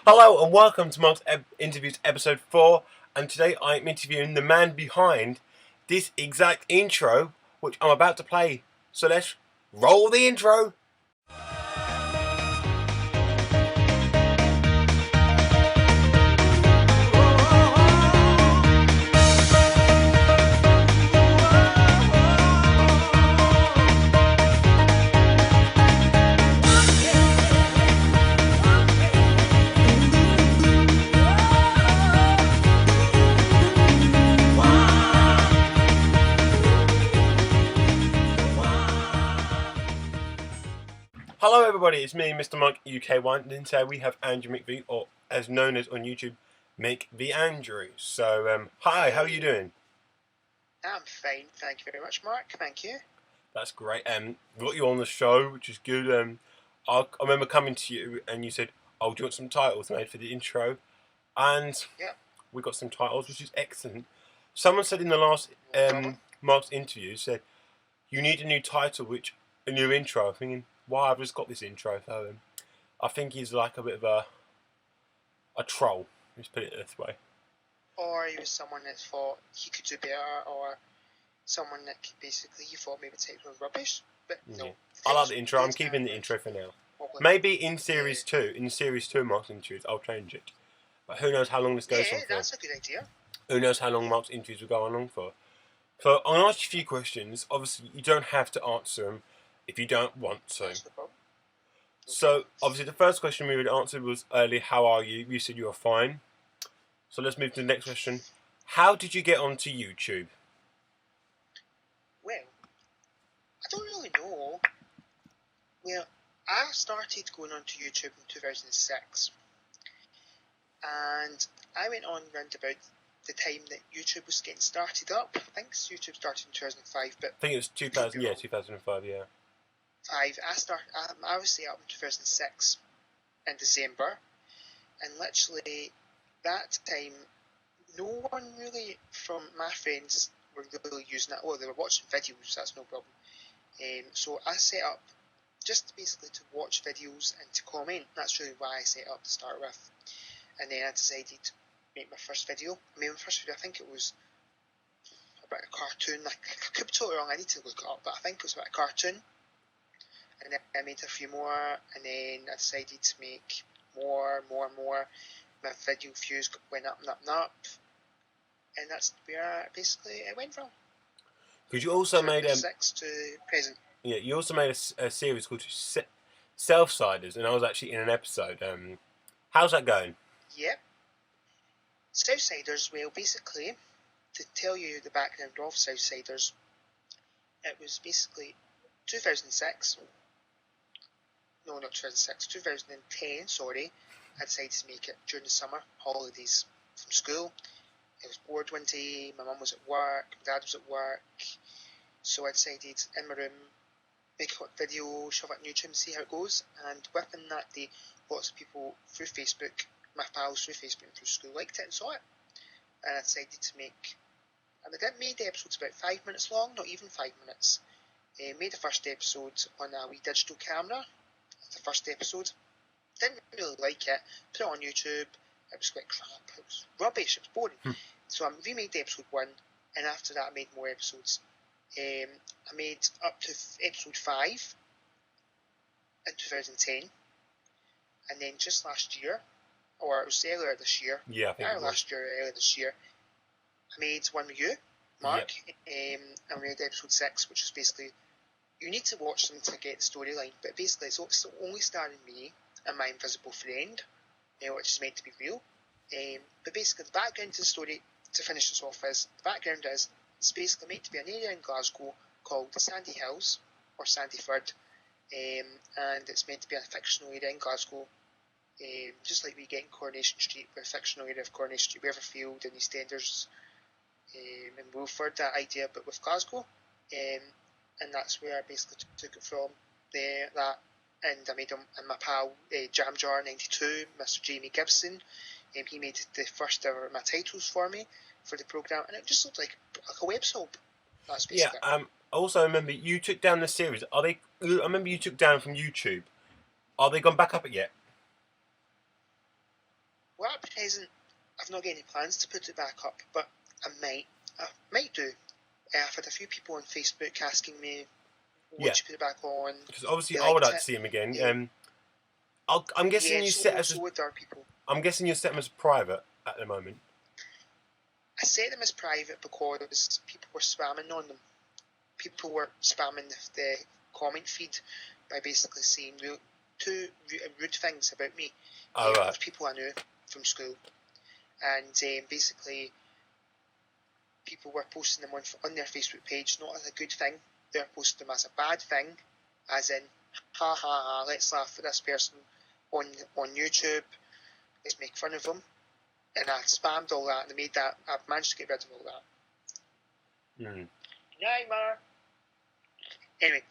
Hello and welcome to Mark's Interviews episode 4, and today I'm interviewing the man behind this exact intro which I'm about to play. So let's roll the intro. Hello everybody, it's me, Mr. Mike UK1, and today we have Andrew McVie, or as known as on YouTube, MicveAndrew. So, hi, how are you doing? I'm fine, thank you very much, Mark. Thank you. That's great. We got you on the show, which is good. I remember coming to you and you said, "Oh, do you want some titles made for the intro?" And Yep. we got some titles, which is excellent. Someone said in the last Mark's interview, said you need a new title, a new intro. I'm thinking, why I've just got this intro. So I think he's like a bit of a troll. Let's put it this way. Or he was someone that thought he could do better, or someone that basically you thought maybe take was rubbish. But no. Yeah. I like the intro. I'm keeping the intro for now. Maybe in series 2, Mark's interviews, I'll change it. But who knows how long this goes on for? Yeah, that's a good idea. Who knows how long Mark's interviews will go on for? So I'm going to ask you a few questions. Obviously, you don't have to answer them if you don't want to. That's no problem. So, obviously, the first question we would answer was earlier, how are you? You said you were fine. So let's move to the next question. How did you get onto YouTube? Well, I don't really know. Well, I started going onto YouTube in 2006. And I went on round about the time that YouTube was getting started up. I think YouTube started in 2005, but I think it was 2000. Yeah, 2005. Yeah. I was set up in 2006 in December, and literally that time, no one really from my friends were really using it. Oh, they were watching videos. That's no problem. So I set up just basically to watch videos and to comment. That's really why I set up to start with. And then I decided to make my first video. I think it was about a cartoon. I could be totally wrong, I need to look it up, but I think it was about a cartoon. And then I made a few more, and then I decided to make more. My video views went up and up and up. And that's where basically it went from. Because you also made 6 to present. Yeah, you also made a series called Self-Siders, and I was actually in an episode. How's that going? Yep. Southsiders, well, basically, to tell you the background of Southsiders, it was basically 2006. No, not 2006, 2010, sorry. I decided to make it during the summer holidays from school. I was bored one day, my mum was at work, my dad was at work, so I decided in my room, make a video, shove it on YouTube and see how it goes. And within that day, lots of people through Facebook, my pals through Facebook and through school, liked it and saw it. And I decided to make, and I made the episodes about 5 minutes long, not even 5 minutes. Made the first episode on a wee digital camera, the first episode. Didn't really like it, put it on YouTube, it was quite crap, it was rubbish, it was boring. So I remade the episode 1, and after that I made more episodes. I made up to episode 5 in 2010, and then just last year, or it was earlier this year, yeah, I think earlier this year, I made one with you, Mark, and I made episode 6, which is basically, you need to watch them to get the storyline, but basically it's only starring me and my invisible friend, which is meant to be real. But basically the background to the story, to finish this off, is the background is it's basically meant to be an area in Glasgow called Sandy Hills or Sandyford, and it's meant to be a fictional area in Glasgow, just like we get in Coronation Street, with a fictional area of Coronation Street, Weatherfield and EastEnders, and Wilford, that idea, but with Glasgow, and that's where I basically took it from there. That, and I made him and my pal Jam Jar 92, Mr. Jamie Gibson. He made the first ever my titles for me for the programme, and it just looked like a web soap. That's basically I also remember you took down the series. I remember you took down from YouTube. Are they gone back up yet? present, I've not got any plans to put it back up, but I might do. I've had a few people on Facebook asking me, would you put it back on? Because obviously They I would liked like to it. see him again. I'm guessing you set so would other people. I'm guessing you set them as private at the moment. I set them as private because people were spamming on them. People were spamming the comment feed by basically saying two rude things about me. Oh, right. People I knew from school, and basically people were posting them on their Facebook page not as a good thing. They were posting them as a bad thing, as in, ha ha ha, let's laugh at this person on YouTube, let's make fun of them. And I spammed all that, and I've managed to get rid of all that. Nightmare. Anyway.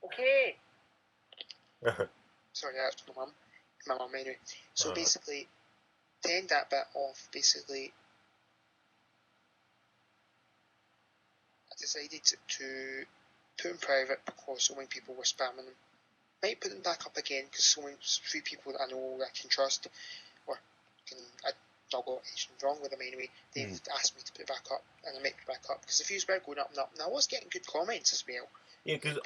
Okay. Sorry, that's my mum. My mum, anyway. So basically, to end that bit off, basically, I decided to put them private because so many people were spamming them. Might put them back up again because so many few people that I know I can trust, or I've not got anything wrong with them anyway. They've asked me to put it back up, and I might put it back up because the views were going up and up, and I was getting good comments as well. Yeah, because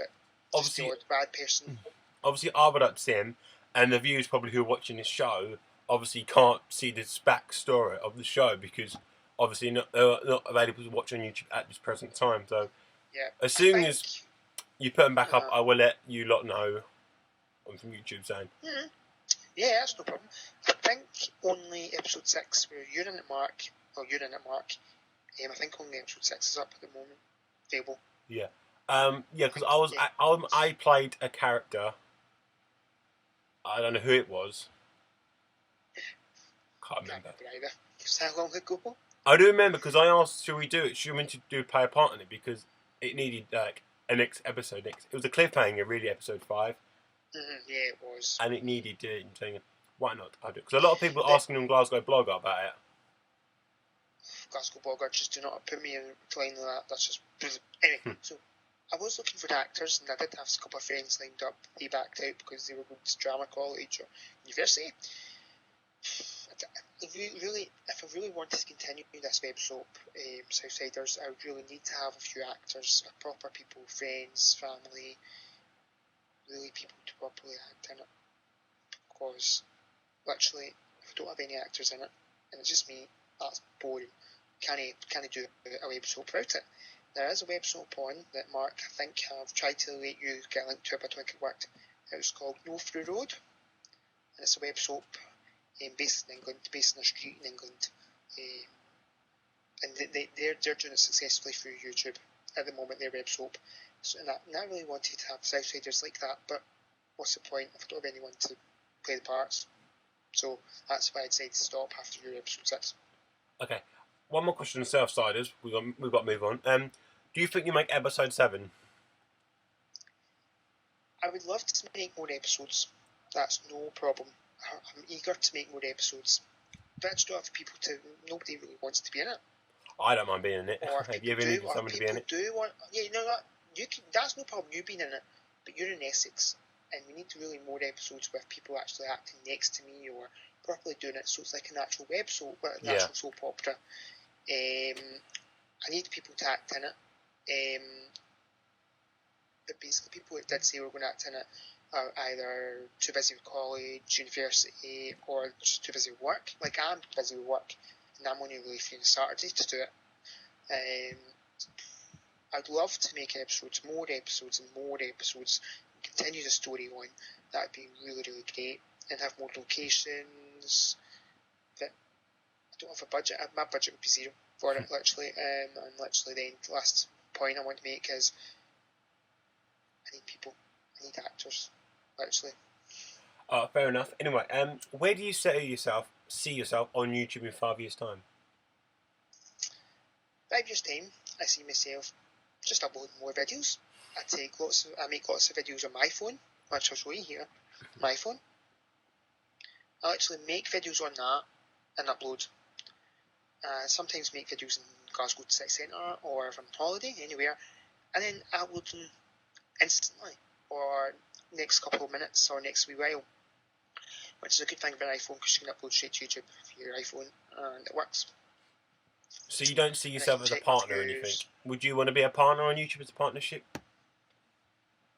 obviously, just the odd bad person. Obviously, I would like to see him, and the viewers probably who are watching this show obviously can't see this backstory of the show because obviously they're not available to watch on YouTube at this present time. So as soon as you put them back up, I will let you lot know on from YouTube saying. Yeah, that's no problem. I think only episode 6 where you're in it, Mark. I think only episode 6 is up at the moment. Available. Yeah. Because I played a character. I don't know who it was. Can't remember. Either. It's that long ago. I do remember because I asked, should we do it? Should we play a part in it? Because it needed like a next episode. It was a cliffhanger, really, episode 5. Yeah, it was. And it needed saying, why not? I do. Because a lot of people are asking on Glasgow Blogger about it. Glasgow Blogger just do not put me in line like that. That's just anyway. So I was looking for actors, and I did have a couple of friends lined up. They backed out because they were going to drama college or university. Really, if I really wanted to continue this web soap, Southsiders, I would really need to have a few actors, proper people, friends, family, really people to properly act in it. Because literally, if I don't have any actors in it, and it's just me, that's boring. Can I do a web soap about it? There is a web soap on that Mark, I think, have tried to let you get a link to it, but I don't think it worked. It was called No Through Road, and it's a web soap based in England, based in a street in England, and they're doing it successfully through YouTube at the moment. Their web soap, and I really wanted to have Southsiders like that, but what's the point if I don't have anyone to play the parts? So that's why I decided to stop after your episode 6. Okay, one more question on Southsiders. We've got to move on. Do you think you make episode 7? I would love to make more episodes. That's no problem. I'm eager to make more episodes, but I just don't have people to. Nobody really wants to be in it. I don't mind being in it. Or Have you ever needed someone to be in it? You can. That's no problem. You being in it, but you're in Essex, and we need really more episodes with people actually acting next to me or properly doing it, so it's like an actual web soap, an actual soap opera. I need people to act in it. But basically, people that did say we're going to act in it are either too busy with college, university, or just too busy with work. Like, I'm busy with work, and I'm only really free on Saturday to do it. I'd love to make more episodes, and continue the story on. That'd be really, really great, and have more locations. But I don't have a budget. My budget would be 0 for it, literally. And literally, the last point I want to make is I need people. I need actors, literally. Fair enough. Anyway, where do you see yourself on YouTube in 5 years' time? 5 years' time, I see myself just uploading more videos. I make lots of videos on my phone, which I'll show you here. My phone. I'll actually make videos on that and upload. Sometimes make videos in Glasgow City Centre or if I'm on holiday, anywhere, and then upload them instantly or next couple of minutes or next wee while. which is a good thing for an iPhone because you can upload straight to YouTube for your iPhone and it works. So you don't see And I yourself can as a check my partner or anything? views. Would you want to be a partner on YouTube as a partnership?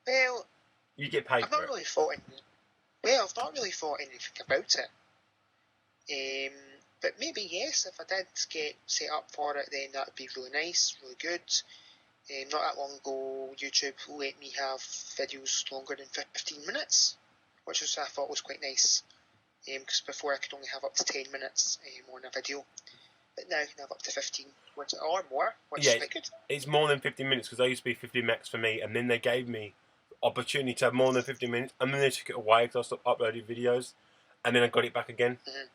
Well, You get paid I've for not it. really thought anything about it. But maybe yes, if I did get set up for it, then that would be really nice, really good. Not that long ago, YouTube let me have videos longer than 15 minutes, which I thought was quite nice. Because before I could only have up to 10 minutes on a video, but now I can have up to 15 or more, which is quite good. It's more than 15 minutes because they used to be 15 max for me, and then they gave me opportunity to have more than 15 minutes, and then they took it away because I stopped uploading videos, and then I got it back again. Mm-hmm.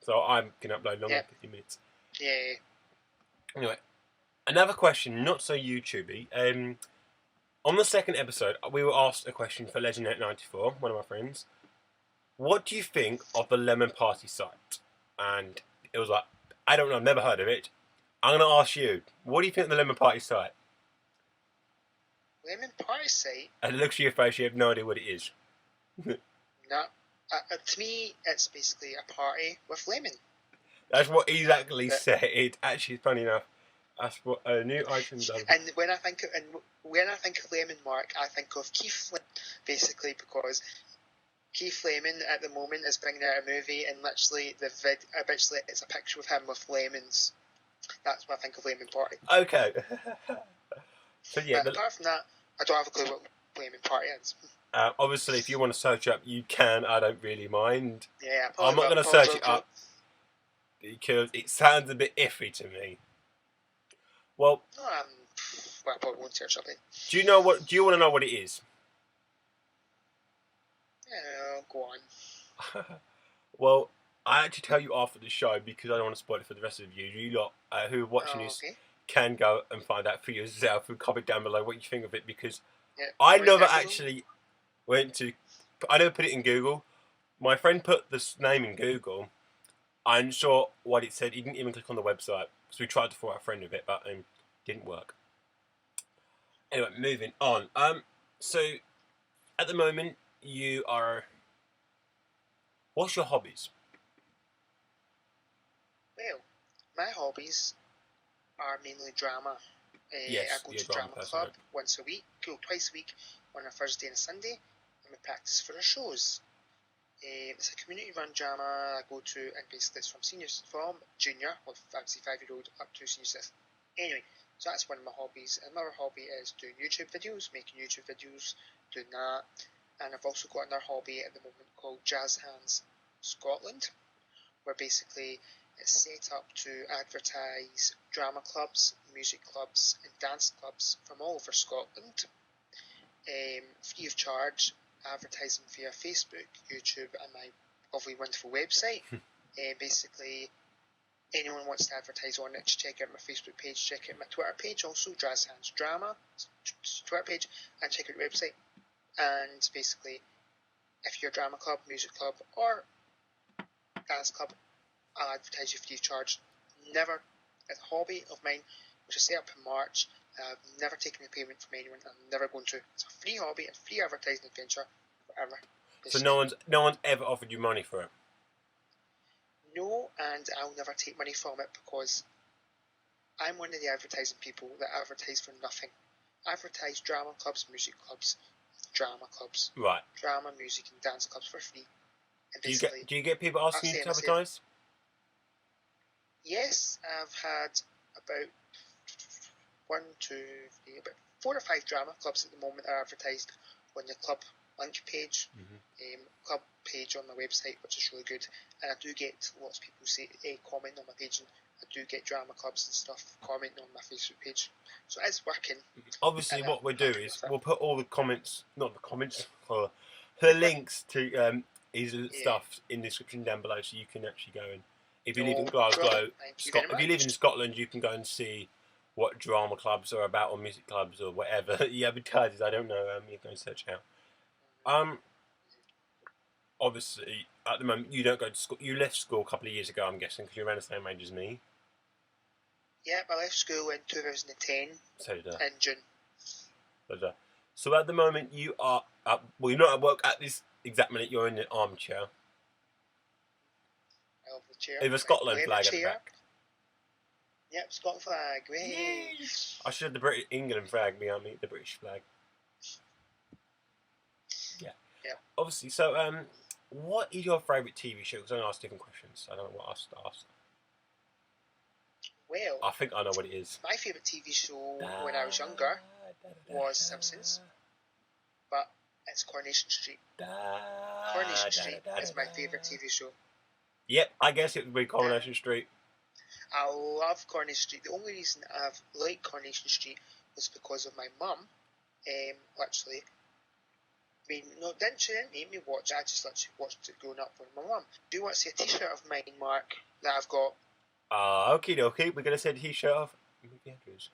So I can upload longer than 15 minutes. Yeah. Anyway, another question, not so YouTubey. On the second episode, we were asked a question for Legend894, one of my friends. What do you think of the Lemon Party site? And it was like, I don't know, I've never heard of it. I'm going to ask you, what do you think of the Lemon Party site? Lemon Party site? And it looks at your face, you have no idea what it is. No. To me, it's basically a party with lemon. That's what he exactly said. It actually, funny enough, that's what a new item does. And when I think of lemon, Mark, I think of Keith Lemon, basically, because Keith Lemon at the moment is bringing out a movie, and literally it's a picture of him with lemons. That's what I think of Lemon Party. Okay. So yeah. But apart from that, I don't have a clue what Lemon Party is. Obviously, if you want to search up, you can. I don't really mind. Yeah, I'm not going to search it up because it sounds a bit iffy to me. Well, I probably won't search up it. Do you want to know what it is? Yeah, go on. Well, I actually tell you after the show because I don't want to spoil it for the rest of you. You lot who are watching this can go and find out for yourself and comment down below what you think of it because I never actually I never put it in Google. My friend put this name in Google. I'm sure what it said. He didn't even click on the website. So we tried to follow our friend with it, but didn't work. Anyway, moving on. So at the moment you are. What's your hobbies? Well, my hobbies are mainly drama. Yes, I go to drama club twice a week on a Thursday and a Sunday, and we practice for our shows. It's a community-run drama I go to, and basically it's from junior, or obviously 5-year-old, up to senior 6th. Anyway, so that's one of my hobbies. Another hobby is doing YouTube videos, making YouTube videos, doing that. And I've also got another hobby at the moment called Jazz Hands Scotland, where basically it's set up to advertise drama clubs, music clubs and dance clubs from all over Scotland, free of charge, advertising via Facebook, YouTube and my lovely wonderful website. Basically, anyone wants to advertise on it, check out my Facebook page, check out my Twitter page, also Jazz Hands Drama Twitter page, and check out the website. And basically, if you're a drama club, music club or dance club, I'll advertise you free of charge. Never, it's a hobby of mine which I set up in March. I've never taken a payment from anyone. I'm never going to. It's a free hobby, a free advertising adventure forever. So no one's ever offered you money for it? No, and I'll never take money from it because I'm one of the advertising people that advertise for nothing. Advertise drama clubs, music clubs, drama clubs. Right. Drama, music and dance clubs for free. And do you get people asking you to advertise? Yes, I've had about 4 or 5 drama clubs at the moment are advertised on the club link page, club page on my website, which is really good. And I do get lots of people comment on my page, and I do get drama clubs and stuff commenting on my Facebook page. So it's working. Obviously, what we'll do is we'll put all the comments, not the comments, the links to his stuff in the description down below, so you can actually go and if you live in Glasgow, if you live in Scotland, you can go and see what drama clubs are about or music clubs or whatever he advertises. I don't know. You can search out. Obviously, at the moment, you don't go to school. You left school a couple of years ago, I'm guessing, because you're around the same age as me. Yeah, I left school in 2010. So did I. In June. So at the moment, you are. Well, you're not at work at this exact minute. You're in the armchair. I love the chair. They have a Scotland Leather flag at the chair. back. Yep, Scotland flag. Way. Yay. I should have the British England flag behind me, the British flag. Yeah. Yep. Obviously, so what is your favourite TV show? Because I asked different questions. I don't know what else to ask. Well, I think I know what it is. my favourite TV show when I was younger was Simpsons, but it's Coronation Street. Coronation Street is my favourite TV show. Yep, I guess it would be Coronation Street. I love Coronation Street. The only reason I've liked Coronation Street was because of my mum. Literally, I mean, no, she didn't make me watch it. I just literally watched it growing up with my mum. Do you want to see a T-shirt of mine, Mark, that I've got? Okie dokie. We're going to say T-shirt of MicveAndrew's.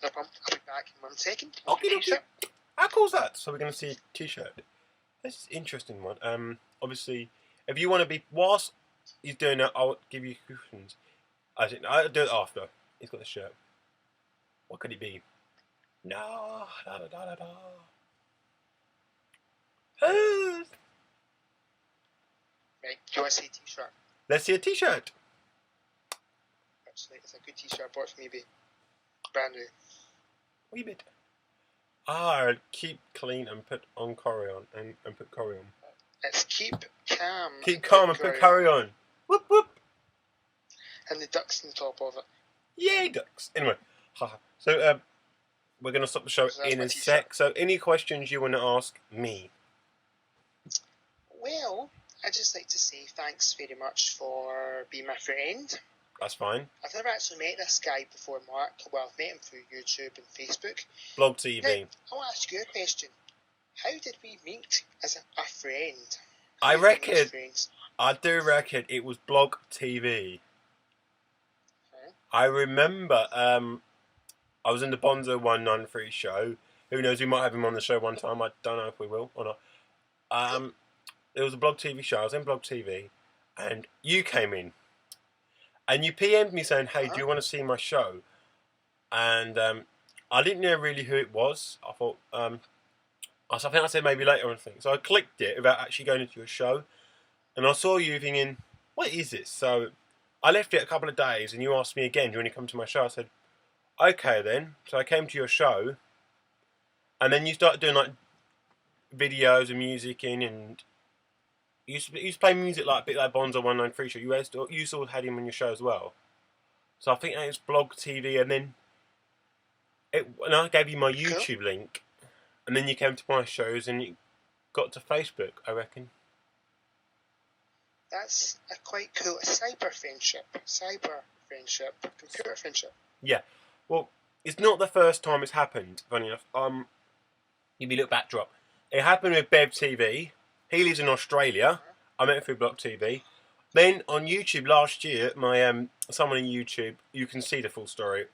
No problem. I'll be back in 1 second. Okie dokie. How cool is that? So we're going to see a T-shirt. This is an interesting one. Obviously, if you want to be... Whilst he's doing that, I'll give you questions. I'll do it after. He's got the shirt. What could it be? No. Da, da, da, da, da. Right, do you want to see a T-shirt? Let's see a T-shirt. Actually, it's a good T-shirt I bought from eBay. Brand new. Wee bit. Keep clean and put on curry on. And put curry on. It's keep calm. Keep calm and put curry on. Whoop whoop. And the ducks on the top of it. Yay, ducks. Anyway, so we're going to stop the show in a sec. So any questions you want to ask me? Well, I'd just like to say thanks very much for being my friend. That's fine. I've never actually met this guy before, Mark. Well, I've met him through YouTube and Facebook. Blog TV. Now, I want to ask you a question. How did we meet as a friend? I do reckon it was Blog TV. Huh? I remember I was in the Bonzo 193 show. Who knows, we might have him on the show one time. I don't know if we will or not. It was a Blog TV show. I was in Blog TV and you came in. And you PM'd me saying, hey, do you want to see my show? And I didn't know really who it was. I thought, I think I said maybe later on. So I clicked it without actually going into your show. And I saw you thinking, what is this? So I left it a couple of days and you asked me again, do you want to come to my show? I said, okay then. So I came to your show. And then you started doing like videos and music in and... You used to play music like a bit like Bonzo 193 show. You sort of had him on your show as well. So I think that was Blog TV, and then I gave you my YouTube link, and then you came to my shows, and you got to Facebook, I reckon. That's a quite cool cyber friendship, computer friendship. Yeah, well, it's not the first time it's happened. Funny enough, give me a little backdrop. It happened with Bev TV. He lives in Australia. I met him through Block TV. Then on YouTube last year, my someone in YouTube, you can see the full story,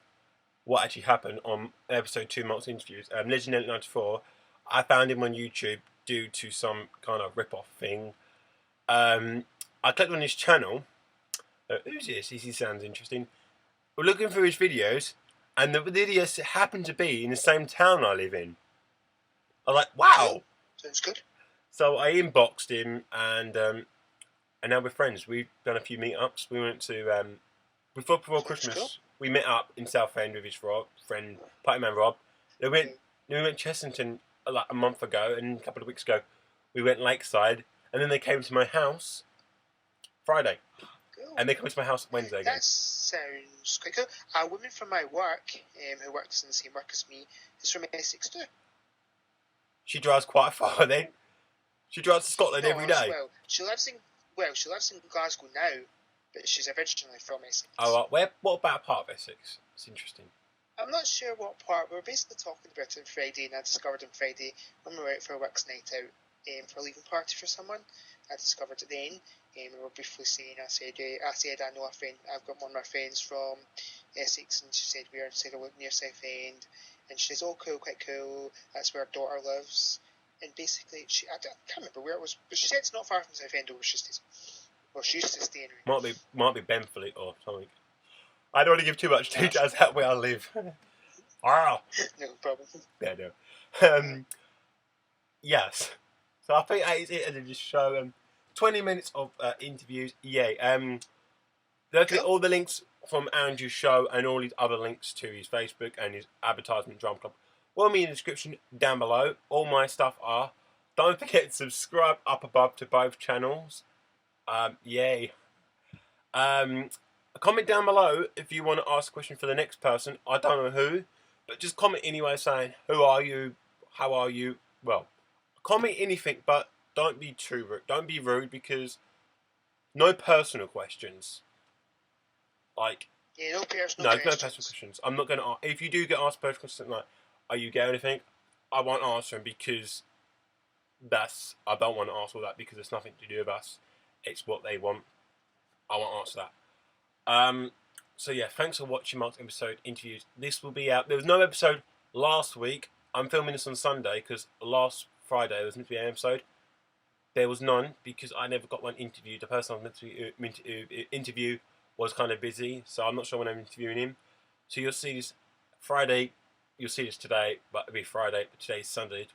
what actually happened on episode 2 Mark's interviews. Legend 94, I found him on YouTube due to some kind of rip-off thing. I clicked on his channel. Who's this? He sounds interesting. We're looking through his videos, and the videos happen to be in the same town I live in. I'm like, wow. Sounds good. So I inboxed him, and now we're friends. We've done a few meetups. We went to before Christmas. Cool. We met up in Southend with his friend, Party Man Rob. Then we went Chessington like a month ago, and a couple of weeks ago we went Lakeside, and then they came to my house Friday, cool. And they come to my house Wednesday again. That sounds quite cool. A woman from my work, who works in the same work as me, is from Essex too. She drives quite far then. She drives to Scotland every day. Well, she lives in Glasgow now, but she's originally from Essex. Oh, what about part of Essex? It's interesting. I'm not sure what part. We were basically talking about it on Friday, and I discovered on Friday when we were out for a works night out for a leaving party for someone. I discovered it then. We were briefly saying, I said I know a friend. I've got one of my friends from Essex, and she said we are near Southend, and she says, oh, cool, quite cool. That's where her daughter lives. And basically, I can't remember where it was, but she said it's not far from Southend where she stays. Well, she used to stay anyway. Might be Benfleet or something. I don't want to give too much details about where I live. Wow. No problem. Yeah, no. Yes. So I think that is it. And just show 20 minutes of interviews. Yay. There'll be all the links from Andrew's show and all his other links to his Facebook and his advertisement drum club will be in the description down below. All my stuff are. Don't forget to subscribe up above to both channels. Yay. Comment down below if you want to ask a question for the next person. I don't know who, but just comment anyway saying, who are you? How are you? Well, comment anything, but don't be too rude. Don't be rude, because no personal questions. Like, yeah, no personal no questions. personal questions. I'm not going to. If you do get asked personal questions like, are you gay or anything? I won't answer them, because I don't want to answer all that, because it's nothing to do with us. It's what they want. I won't answer that. So yeah, thanks for watching Mark's episode interviews. This will be out. There was no episode last week. I'm filming this on Sunday because last Friday there was meant to be an episode. There was none because I never got one interviewed. The person I was meant to interview was kind of busy, so I'm not sure when I'm interviewing him. So you'll see this Friday. You'll see this today, but it'll be Friday. But today's Sunday.